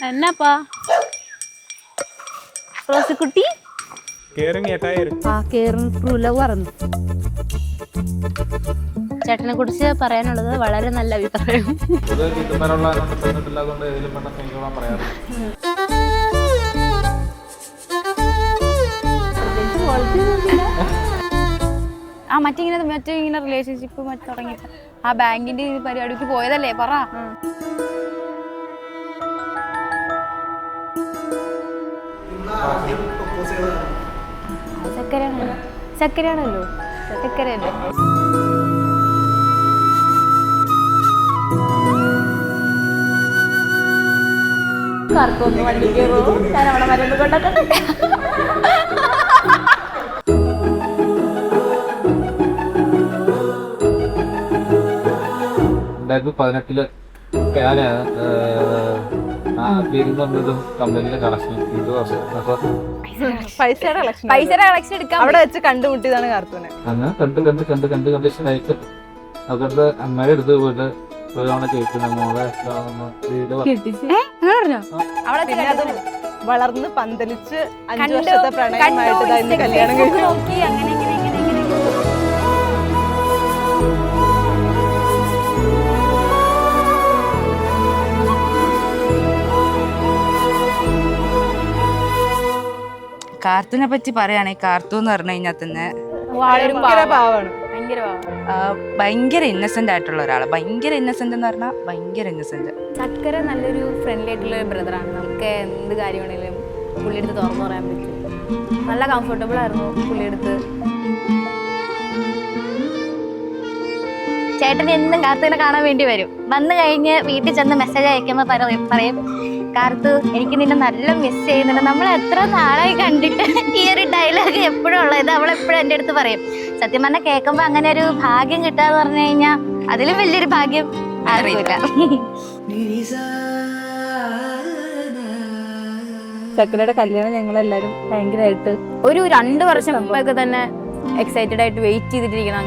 എന്നപ്പാ റോസിക്കുട്ടി പറഞ്ഞു. ചേട്ടനെ കുറിച്ച് പറയാനുള്ളത് വളരെ നല്ല അഭിപ്രായം. ആ മറ്റിങ്ങനെ റിലേഷൻഷിപ്പ് തുടങ്ങിയിട്ട് ആ ബാങ്കിന്റെ പരിപാടിക്ക് പോയതല്ലേ പറ. ചക്കരയാണല്ലോ ചക്കരയല്ലേ. കറക്കൊന്ന് വണ്ടി കയറുമോ ഞാൻ അവിടെ മരുന്ന് കൊണ്ടൊക്കെ. കമ്പനിയിലെ കളക്ഷൻ പൈസയുടെ കളക്ഷൻ എടുക്കാൻ അവിടെ വെച്ച് കണ്ടുമുട്ടിയതാണ് കാർത്തൂനെ. അങ്ങനെ കണ്ട് കണ്ടീഷൻ ആയിട്ട് അവരുടെ അമ്മയുടെ അടുത്ത് പോയിട്ട് ഒരു തവണ ചോദിച്ചു നമ്മളെ വളർന്ന് പന്തലിച്ച് 5 വർഷത്തെ പ്രണയമായിട്ട് കല്യാണം കഴിഞ്ഞു. കാർത്തൂനെ പറ്റി പറയുകയാണെങ്കിൽ കാർത്തു എന്ന് പറഞ്ഞു കഴിഞ്ഞാൽ തന്നെ ഭയങ്കര ഇന്നസെന്റ് ആയിട്ടുള്ള ഒരാളാണ്. ഭയങ്കര ഇന്നസെന്റ് എന്ന് പറഞ്ഞാൽ ഭയങ്കര ഇന്നസെന്റ്. ചക്കര നല്ലൊരു ഫ്രണ്ട്ലി ആയിട്ടുള്ള ബ്രദറാണ്. നമുക്ക് എന്ത് കാര്യമാണെങ്കിലും പുള്ളിയെടുത്ത് തുറന്നു പറയാൻ പറ്റും. നല്ല കംഫർട്ടബിൾ ആയിരുന്നു പുള്ളിയെടുത്ത്. ചേട്ടൻ എന്നും കാർത്തൂനെ കാണാൻ വേണ്ടി വരും. വന്നു കഴിഞ്ഞ് വീട്ടിൽ ചെന്ന് മെസ്സേജ് അയക്കുമ്പോൾ പറയും കാർത്തു എനിക്ക് നിന്നെ നല്ല മിസ് ചെയ്യുന്നുണ്ട്, നമ്മൾ എത്ര നാളായി കണ്ടിട്ട്. ഈ ഒരു ഡയലോഗ് എപ്പോഴും ഉള്ളത് അവളെപ്പോഴും എൻ്റെ അടുത്ത് പറയും. സത്യം പറഞ്ഞാൽ കേൾക്കുമ്പോൾ അങ്ങനെ ഒരു ഭാഗ്യം കിട്ടാന്ന് പറഞ്ഞു കഴിഞ്ഞാൽ അതിലും വലിയൊരു ഭാഗ്യം അറിയില്ല. ചക്കരയുടെ കല്യാണം ഞങ്ങളെല്ലാരും ഭയങ്കരമായിട്ട് ഒരു 2 വർഷം മുമ്പൊക്കെ തന്നെ എക്സൈറ്റഡ് ആയിട്ട് വെയിറ്റ് ചെയ്തിട്ടിരിക്കണം.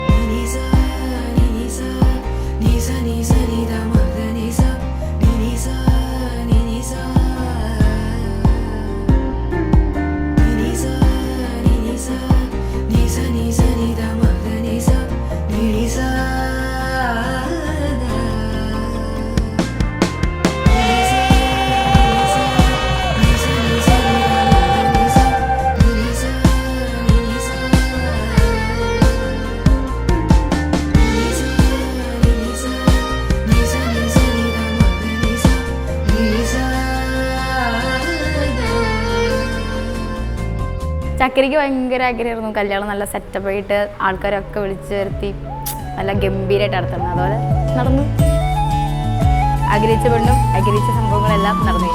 ചക്കരയ്ക്ക് ഭയങ്കര ആഗ്രഹമായിരുന്നു കല്യാണം നല്ല സെറ്റപ്പ് ആയിട്ട് ആൾക്കാരൊക്കെ വിളിച്ചു വരുത്തി നല്ല ഗംഭീരമായിട്ട് നടത്തണം. അതുപോലെ നടന്നു. ആഗ്രഹിച്ച പെണ്ണും ആഗ്രഹിച്ച സംഭവങ്ങളെല്ലാം നടന്നു.